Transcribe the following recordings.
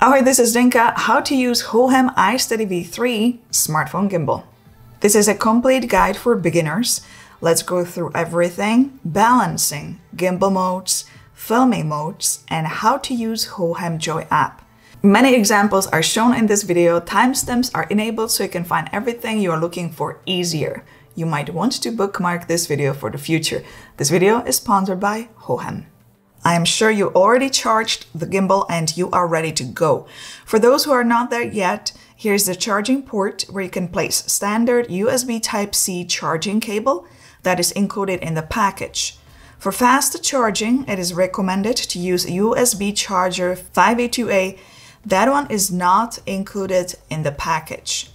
Hi, this is Zdenka. How to use HOHEM iSteady V3 smartphone gimbal. This is a complete guide for beginners. Let's go through everything: balancing, gimbal modes, filming modes, and how to use Hohem Joy App. Many examples are shown in this video. Timestamps are enabled so you can find everything you are looking for easier. You might want to bookmark this video for the future. This video is sponsored by Hohem. I am sure you already charged the gimbal and you are ready to go. For those who are not there yet, here's the charging port where you can place standard USB Type-C charging cable that is included in the package. For fast charging, it is recommended to use USB charger 5A2A. That one is not included in the package.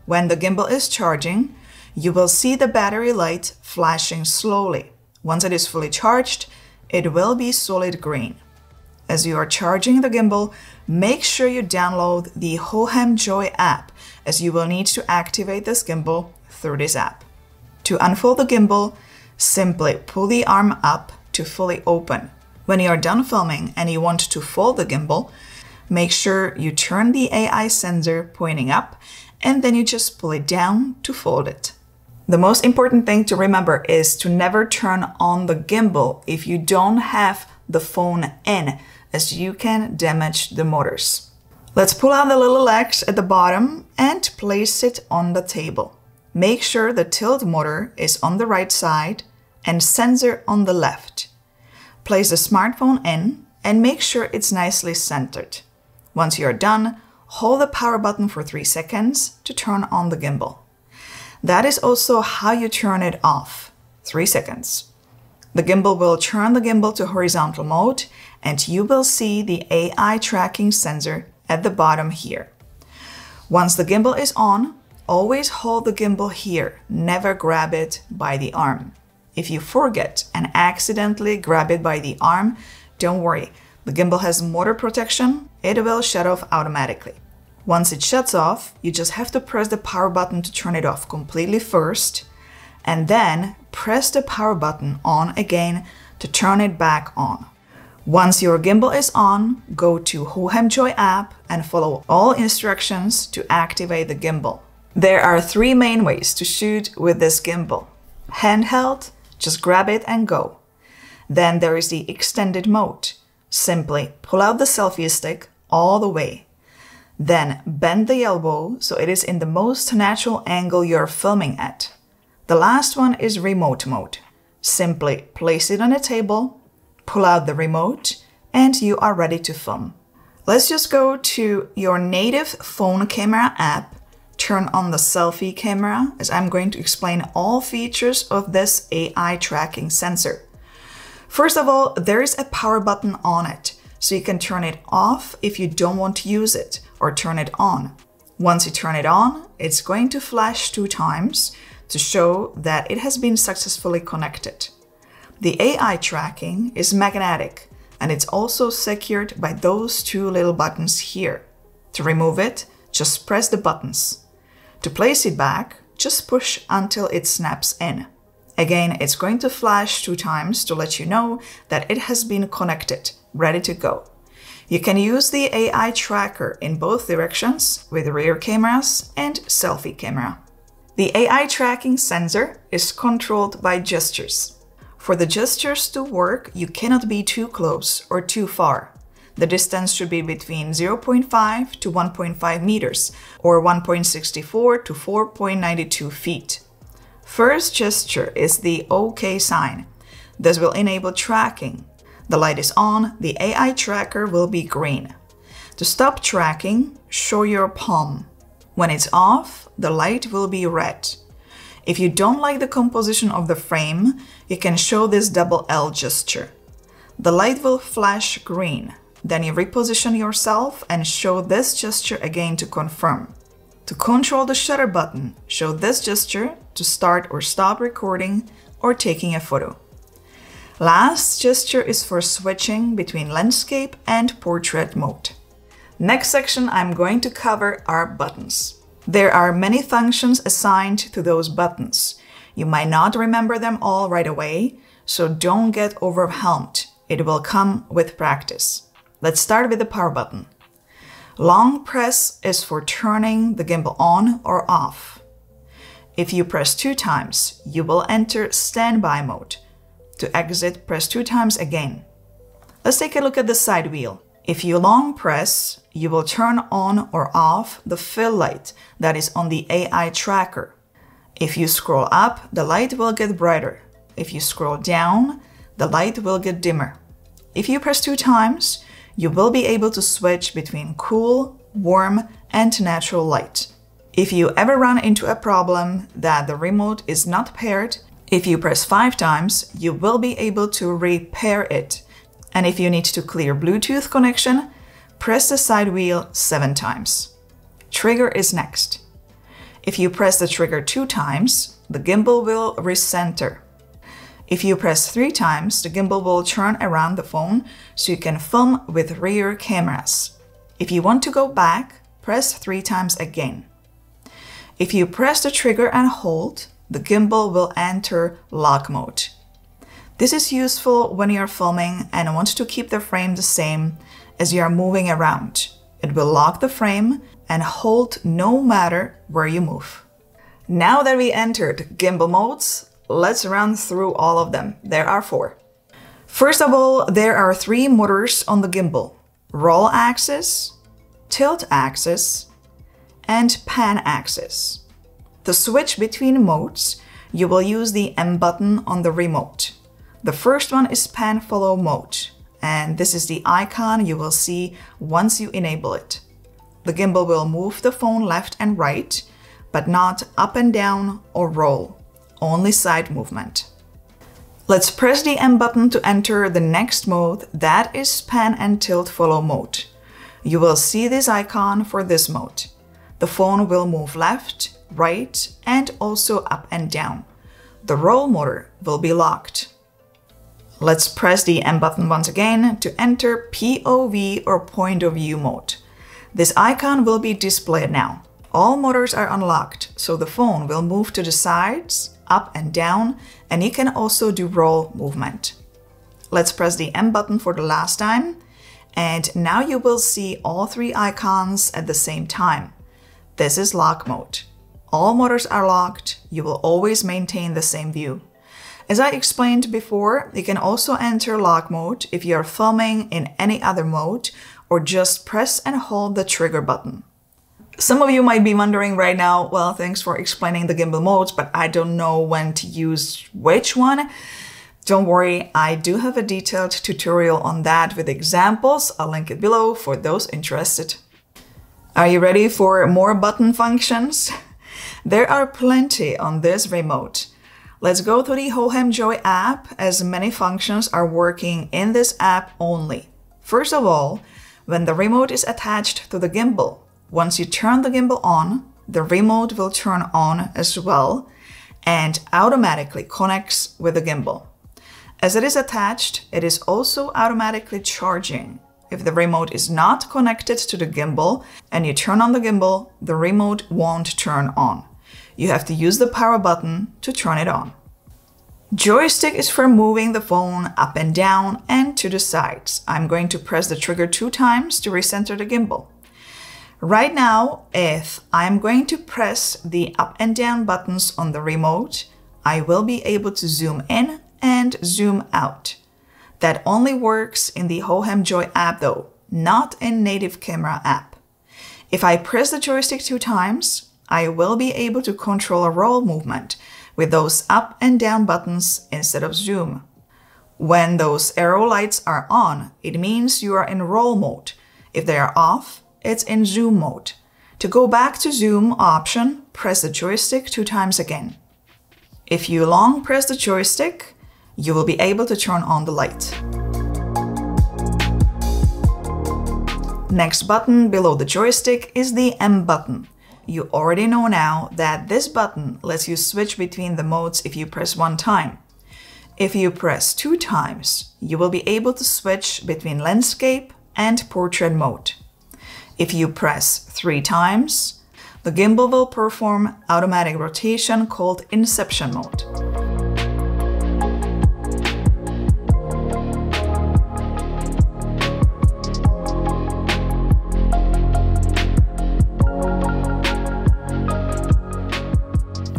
When the gimbal is charging, you will see the battery light flashing slowly. Once it is fully charged, it will be solid green. As you are charging the gimbal, make sure you download the Hohem Joy app, as you will need to activate this gimbal through this app. To unfold the gimbal, simply pull the arm up to fully open. When you are done filming and you want to fold the gimbal, make sure you turn the AI sensor pointing up, and then you just pull it down to fold it. The most important thing to remember is to never turn on the gimbal if you don't have the phone in, as you can damage the motors. Let's pull out the little legs at the bottom and place it on the table. Make sure the tilt motor is on the right side and sensor on the left. Place the smartphone in and make sure it's nicely centered. Once you're done, hold the power button for 3 seconds to turn on the gimbal. That is also how you turn it off. 3 seconds. The gimbal will turn the gimbal to horizontal mode, and you will see the AI tracking sensor at the bottom here. Once the gimbal is on, always hold the gimbal here. Never grab it by the arm. If you forget and accidentally grab it by the arm, don't worry. The gimbal has motor protection. It will shut off automatically. Once it shuts off, you just have to press the power button to turn it off completely first, and then press the power button on again to turn it back on. Once your gimbal is on, go to Hohem Joy app and follow all instructions to activate the gimbal. There are 3 main ways to shoot with this gimbal. Handheld, just grab it and go. Then there is the extended mode. Simply pull out the selfie stick all the way. Then bend the elbow so it is in the most natural angle you're filming at. The last one is remote mode. Simply place it on a table, pull out the remote, and you are ready to film. Let's just go to your native phone camera app, turn on the selfie camera, as I'm going to explain all features of this AI tracking sensor. First of all, there is a power button on it, so you can turn it off if you don't want to use it, or turn it on. Once you turn it on, it's going to flash 2 times to show that it has been successfully connected. The AI tracking is magnetic, and it's also secured by those 2 little buttons here. To remove it, just press the buttons. To place it back, just push until it snaps in. Again, it's going to flash 2 times to let you know that it has been connected, ready to go. You can use the AI tracker in both directions with rear cameras and selfie camera. The AI tracking sensor is controlled by gestures. For the gestures to work, you cannot be too close or too far. The distance should be between 0.5 to 1.5 meters or 1.64 to 4.92 feet. First gesture is the OK sign. This will enable tracking. The light is on, the AI tracker will be green. To stop tracking, show your palm. When it's off, the light will be red. If you don't like the composition of the frame, you can show this double L gesture. The light will flash green. Then you reposition yourself and show this gesture again to confirm. To control the shutter button, show this gesture to start or stop recording or taking a photo. Last gesture is for switching between landscape and portrait mode. Next section I'm going to cover are buttons. There are many functions assigned to those buttons. You might not remember them all right away, so don't get overwhelmed. It will come with practice. Let's start with the power button. Long press is for turning the gimbal on or off. If you press 2 times, you will enter standby mode. To exit, press 2 times again. Let's take a look at the side wheel. If you long press, you will turn on or off the fill light that is on the AI tracker. If you scroll up, the light will get brighter. If you scroll down, the light will get dimmer. If you press 2 times, you will be able to switch between cool, warm, and natural light. If you ever run into a problem that the remote is not paired, if you press 5 times, you will be able to repair it. And if you need to clear Bluetooth connection, press the side wheel 7 times. Trigger is next. If you press the trigger 2 times, the gimbal will recenter. If you press 3 times, the gimbal will turn around the phone so you can film with rear cameras. If you want to go back, press 3 times again. If you press the trigger and hold, the gimbal will enter lock mode. This is useful when you are filming and want to keep the frame the same as you are moving around. It will lock the frame and hold no matter where you move. Now that we entered gimbal modes, let's run through all of them. There are 4. First of all, there are 3 motors on the gimbal: roll axis, tilt axis, and pan axis. To switch between modes, you will use the M button on the remote. The first one is pan follow mode, and this is the icon you will see once you enable it. The gimbal will move the phone left and right, but not up and down or roll, only side movement. Let's press the M button to enter the next mode, that is pan and tilt follow mode. You will see this icon for this mode. The phone will move left, right, and also up and down. The roll motor will be locked. Let's press the M button once again to enter POV or point of view mode. This icon will be displayed now. All motors are unlocked, so the phone will move to the sides, up and down, and you can also do roll movement. Let's press the M button for the last time, and now you will see all 3 icons at the same time. This is lock mode. All motors are locked, you will always maintain the same view. As I explained before, you can also enter lock mode if you are filming in any other mode, or just press and hold the trigger button. Some of you might be wondering right now, well, thanks for explaining the gimbal modes, but I don't know when to use which one. Don't worry, I do have a detailed tutorial on that with examples. I'll link it below for those interested. Are you ready for more button functions? There are plenty on this remote. Let's go to the Hohem Joy app, as many functions are working in this app only. First of all, when the remote is attached to the gimbal, once you turn the gimbal on, the remote will turn on as well and automatically connects with the gimbal. As it is attached, it is also automatically charging. If the remote is not connected to the gimbal and you turn on the gimbal, the remote won't turn on. You have to use the power button to turn it on. Joystick is for moving the phone up and down and to the sides. I'm going to press the trigger 2 times to recenter the gimbal. Right now, if I'm going to press the up and down buttons on the remote, I will be able to zoom in and zoom out. That only works in the Hohem Joy app though, not in native camera app. If I press the joystick 2 times, I will be able to control a roll movement with those up and down buttons instead of zoom. When those arrow lights are on, it means you are in roll mode. If they are off, it's in zoom mode. To go back to zoom option, press the joystick 2 times again. If you long press the joystick, you will be able to turn on the light. Next button below the joystick is the M button. You already know now that this button lets you switch between the modes if you press 1 time. If you press 2 times, you will be able to switch between landscape and portrait mode. If you press 3 times, the gimbal will perform automatic rotation called inception mode.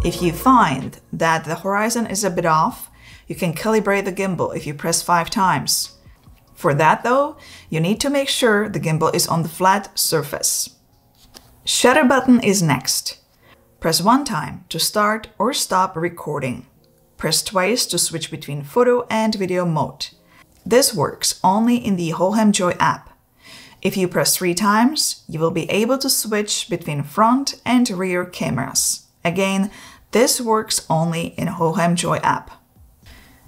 If you find that the horizon is a bit off, you can calibrate the gimbal if you press 5 times. For that though, you need to make sure the gimbal is on the flat surface. Shutter button is next. Press 1 time to start or stop recording. Press twice to switch between photo and video mode. This works only in the Hohem Joy app. If you press 3 times, you will be able to switch between front and rear cameras. Again, this works only in Hohem Joy app.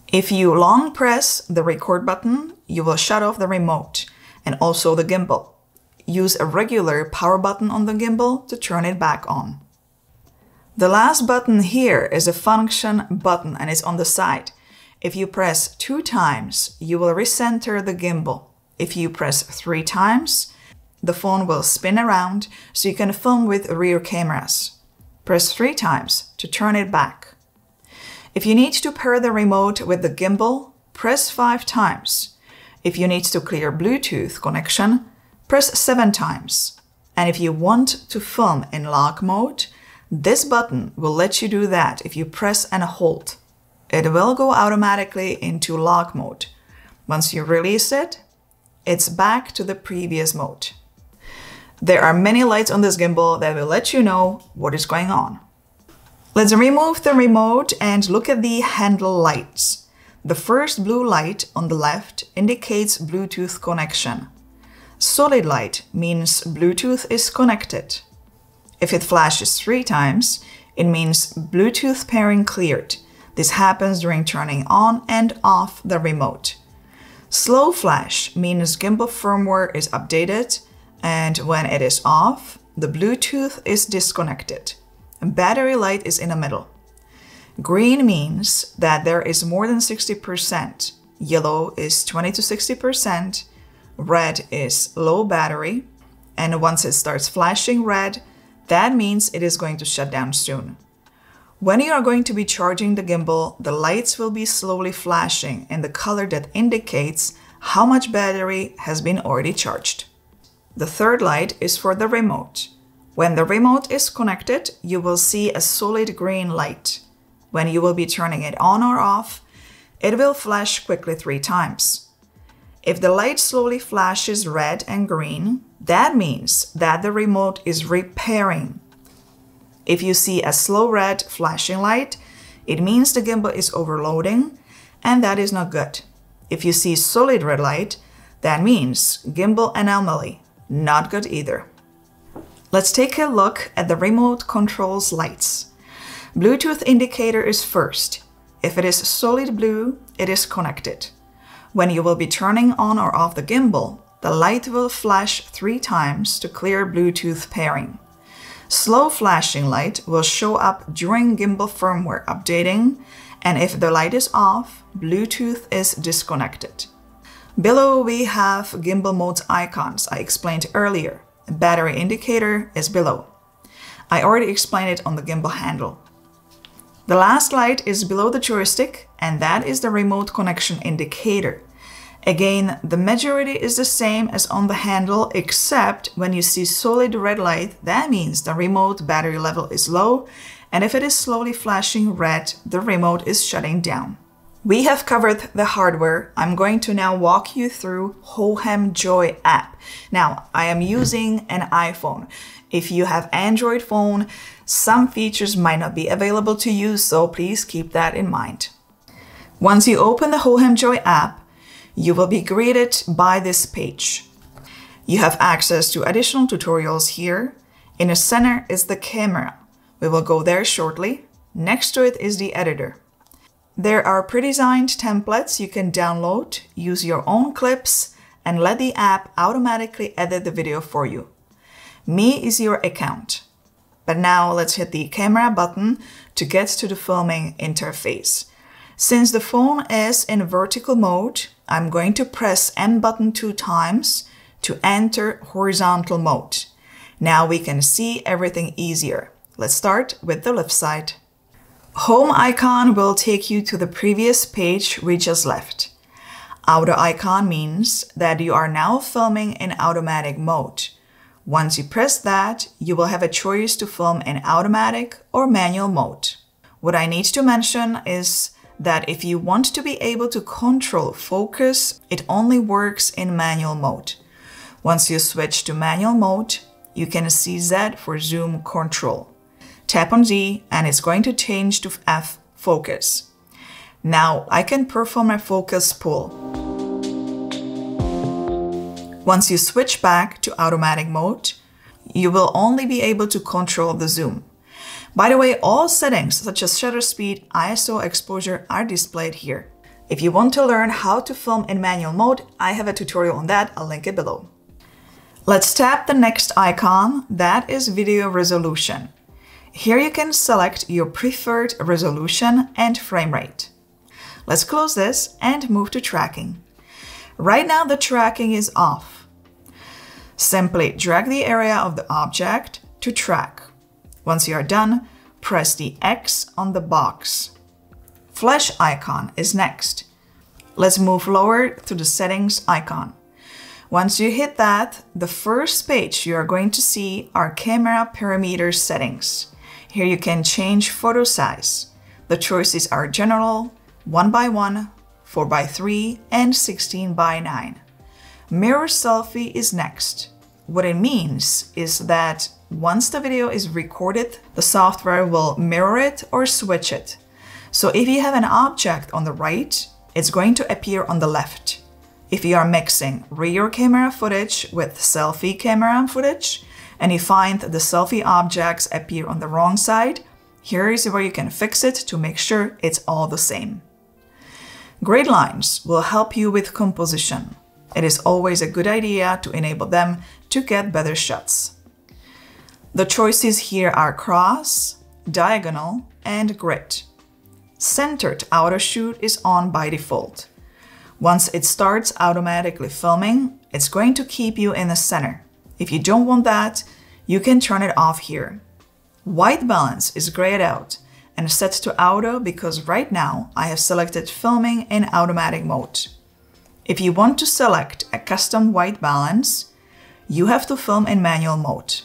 If you long press the record button, you will shut off the remote and also the gimbal. Use a regular power button on the gimbal to turn it back on. The last button here is a function button and it's on the side. If you press 2 times, you will recenter the gimbal. If you press 3 times, the phone will spin around so you can film with rear cameras. Press 3 times to turn it back. If you need to pair the remote with the gimbal, press 5 times. If you need to clear Bluetooth connection, press 7 times. And if you want to film in lock mode, this button will let you do that if you press and hold. It will go automatically into lock mode. Once you release it, it's back to the previous mode. There are many lights on this gimbal that will let you know what is going on. Let's remove the remote and look at the handle lights. The first blue light on the left indicates Bluetooth connection. Solid light means Bluetooth is connected. If it flashes 3 times, it means Bluetooth pairing cleared. This happens during turning on and off the remote. Slow flash means gimbal firmware is updated, and when it is off, the Bluetooth is disconnected. Battery light is in the middle. Green means that there is more than 60%. Yellow is 20 to 60%. Red is low battery. And once it starts flashing red, that means it is going to shut down soon. When you are going to be charging the gimbal, the lights will be slowly flashing in the color that indicates how much battery has been already charged. The third light is for the remote. When the remote is connected, you will see a solid green light. When you will be turning it on or off, it will flash quickly 3 times. If the light slowly flashes red and green, that means that the remote is repairing. If you see a slow red flashing light, it means the gimbal is overloading, and that is not good. If you see solid red light, that means gimbal anomaly. Not good either. Let's take a look at the remote controls lights. Bluetooth indicator is first. If it is solid blue, it is connected. When you will be turning on or off the gimbal, the light will flash 3 times to clear Bluetooth pairing. Slow flashing light will show up during gimbal firmware updating, and if the light is off, Bluetooth is disconnected. Below we have Gimbal Modes icons I explained earlier. A battery indicator is below. I already explained it on the gimbal handle. The last light is below the joystick, and that is the remote connection indicator. Again, the majority is the same as on the handle, except when you see solid red light, that means the remote battery level is low, and if it is slowly flashing red, the remote is shutting down. We have covered the hardware. I'm going to now walk you through Hohem Joy App. Now, I am using an iPhone. If you have Android phone, some features might not be available to you, so please keep that in mind. Once you open the Hohem Joy app, you will be greeted by this page. You have access to additional tutorials here. In the center is the camera. We will go there shortly. Next to it is the editor. There are pre-designed templates you can download, use your own clips, and let the app automatically edit the video for you. Me is your account. But now let's hit the camera button to get to the filming interface. Since the phone is in vertical mode, I'm going to press M button 2 times to enter horizontal mode. Now we can see everything easier. Let's start with the left side. Home icon will take you to the previous page we just left. Auto icon means that you are now filming in automatic mode. Once you press that, you will have a choice to film in automatic or manual mode. What I need to mention is that if you want to be able to control focus, it only works in manual mode. Once you switch to manual mode, you can see Z for zoom control. Tap on Z and it's going to change to F, focus. Now I can perform a focus pull. Once you switch back to automatic mode, you will only be able to control the zoom. By the way, all settings such as shutter speed, ISO, exposure are displayed here. If you want to learn how to film in manual mode, I have a tutorial on that, I'll link it below. Let's tap the next icon, that is video resolution. Here you can select your preferred resolution and frame rate. Let's close this and move to tracking. Right now the tracking is off. Simply drag the area of the object to track. Once you are done, press the X on the box. Flash icon is next. Let's move lower to the settings icon. Once you hit that, the first page you are going to see are camera parameter settings. Here you can change photo size. The choices are general, 1:1, 4:3, and 16:9. Mirror selfie is next. What it means is that once the video is recorded, the software will mirror it or switch it. So if you have an object on the right, it's going to appear on the left. If you are mixing rear camera footage with selfie camera footage, and you find the selfie objects appear on the wrong side, here is where you can fix it to make sure it's all the same. Grid lines will help you with composition. It is always a good idea to enable them to get better shots. The choices here are cross, diagonal, and grid. Centered auto shoot is on by default. Once it starts automatically filming, it's going to keep you in the center. If you don't want that, you can turn it off here. White balance is grayed out and set to auto because right now I have selected filming in automatic mode. If you want to select a custom white balance, you have to film in manual mode.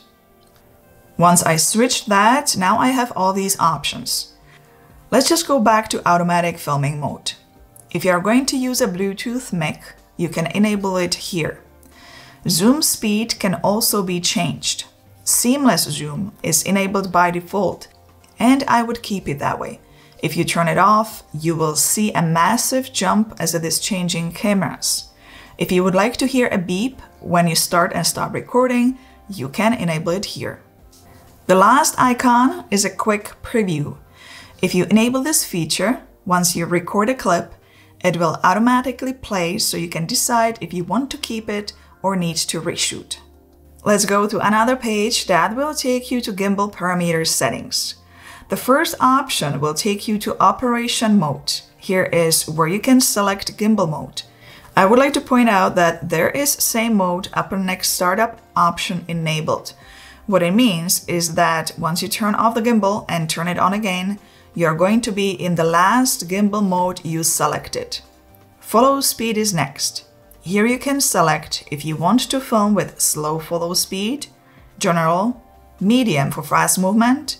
Once I switched that, now I have all these options. Let's just go back to automatic filming mode. If you are going to use a Bluetooth mic, you can enable it here. Zoom speed can also be changed. Seamless zoom is enabled by default, and I would keep it that way. If you turn it off, you will see a massive jump as it is changing cameras. If you would like to hear a beep when you start and stop recording, you can enable it here. The last icon is a quick preview. If you enable this feature, once you record a clip, it will automatically play so you can decide if you want to keep it or need to reshoot. Let's go to another page that will take you to gimbal parameter settings. The first option will take you to operation mode. Here is where you can select gimbal mode. I would like to point out that there is same mode upper next startup option enabled. What it means is that once you turn off the gimbal and turn it on again, you're going to be in the last gimbal mode you selected. Follow speed is next. Here you can select if you want to film with slow follow speed, general, medium for fast movement,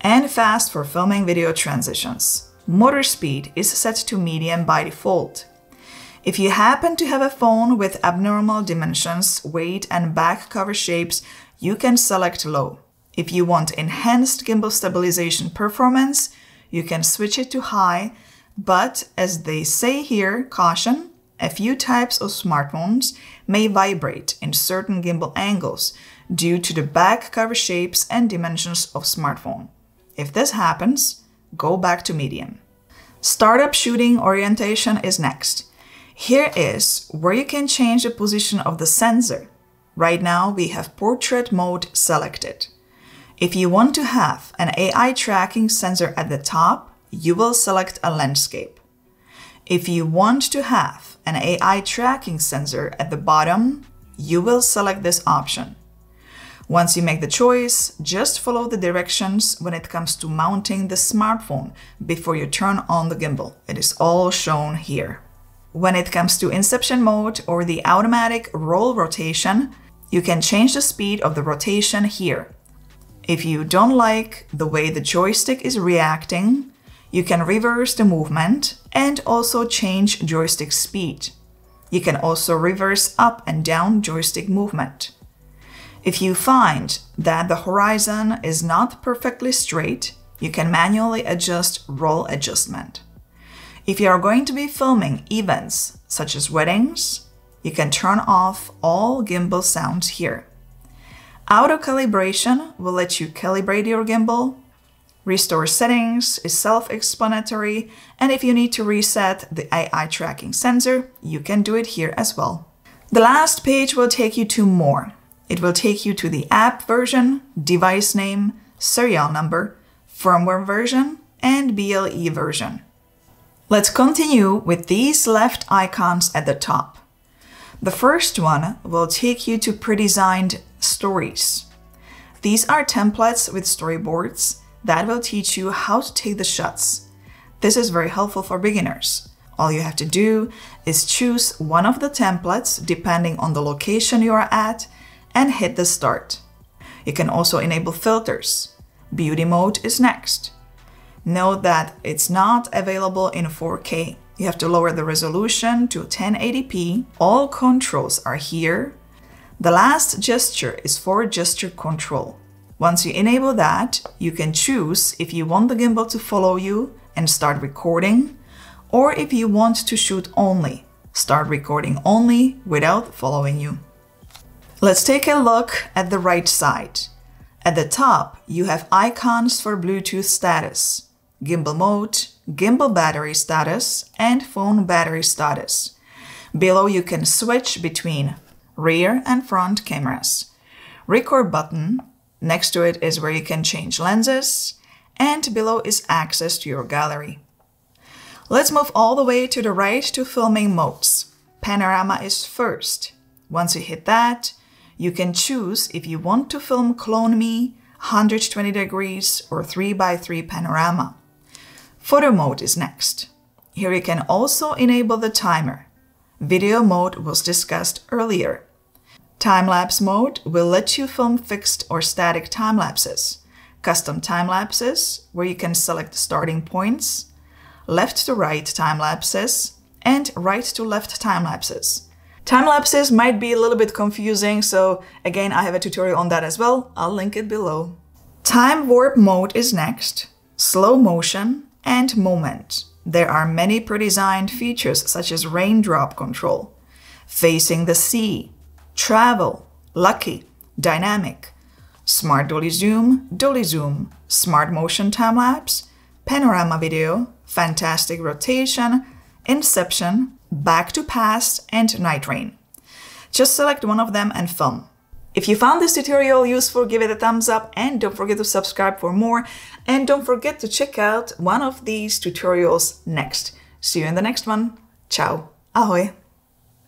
and fast for filming video transitions. Motor speed is set to medium by default. If you happen to have a phone with abnormal dimensions, weight, and back cover shapes, you can select low. If you want enhanced gimbal stabilization performance, you can switch it to high, but as they say here, caution, a few types of smartphones may vibrate in certain gimbal angles due to the back cover shapes and dimensions of smartphone. If this happens, go back to medium. Startup shooting orientation is next. Here is where you can change the position of the sensor. Right now we have portrait mode selected. If you want to have an AI tracking sensor at the top, you will select a landscape. If you want to have an AI tracking sensor at the bottom, you will select this option. Once you make the choice, just follow the directions when it comes to mounting the smartphone before you turn on the gimbal. It is all shown here. When it comes to inception mode or the automatic roll rotation, you can change the speed of the rotation here. If you don't like the way the joystick is reacting, you can reverse the movement and also change joystick speed. You can also reverse up and down joystick movement. If you find that the horizon is not perfectly straight, you can manually adjust roll adjustment. If you are going to be filming events such as weddings, you can turn off all gimbal sounds here. Auto calibration will let you calibrate your gimbal. Restore settings is self-explanatory, and if you need to reset the AI tracking sensor, you can do it here as well. The last page will take you to more. It will take you to the app version, device name, serial number, firmware version, and BLE version. Let's continue with these left icons at the top. The first one will take you to pre-designed stories. These are templates with storyboards that will teach you how to take the shots. This is very helpful for beginners. All you have to do is choose one of the templates depending on the location you are at and hit the start. You can also enable filters. Beauty mode is next. Note that it's not available in 4K. You have to lower the resolution to 1080p. All controls are here. The last gesture is for gesture control. Once you enable that, you can choose if you want the gimbal to follow you and start recording, or if you want to shoot only, start recording only without following you. Let's take a look at the right side. At the top, you have icons for Bluetooth status, gimbal mode, gimbal battery status, and phone battery status. Below, you can switch between rear and front cameras. Record button. Next to it is where you can change lenses, and below is access to your gallery. Let's move all the way to the right to filming modes. Panorama is first. Once you hit that, you can choose if you want to film Clone Me, 120 degrees, or 3x3 panorama. Photo mode is next. Here you can also enable the timer. Video mode was discussed earlier. Time-lapse mode will let you film fixed or static time-lapses. Custom time-lapses, where you can select starting points. Left to right time-lapses, and right to left time-lapses. Time-lapses might be a little bit confusing, so again, I have a tutorial on that as well. I'll link it below. Time warp mode is next. Slow motion and moment. There are many pre-designed features such as raindrop control, facing the sea, travel, lucky, dynamic, smart dolly zoom, smart motion time-lapse, panorama video, fantastic rotation, inception, back to past, and night rain. Just select one of them and film. If you found this tutorial useful, give it a thumbs up and don't forget to subscribe for more. And don't forget to check out one of these tutorials next. See you in the next one. Ciao. Ahoj.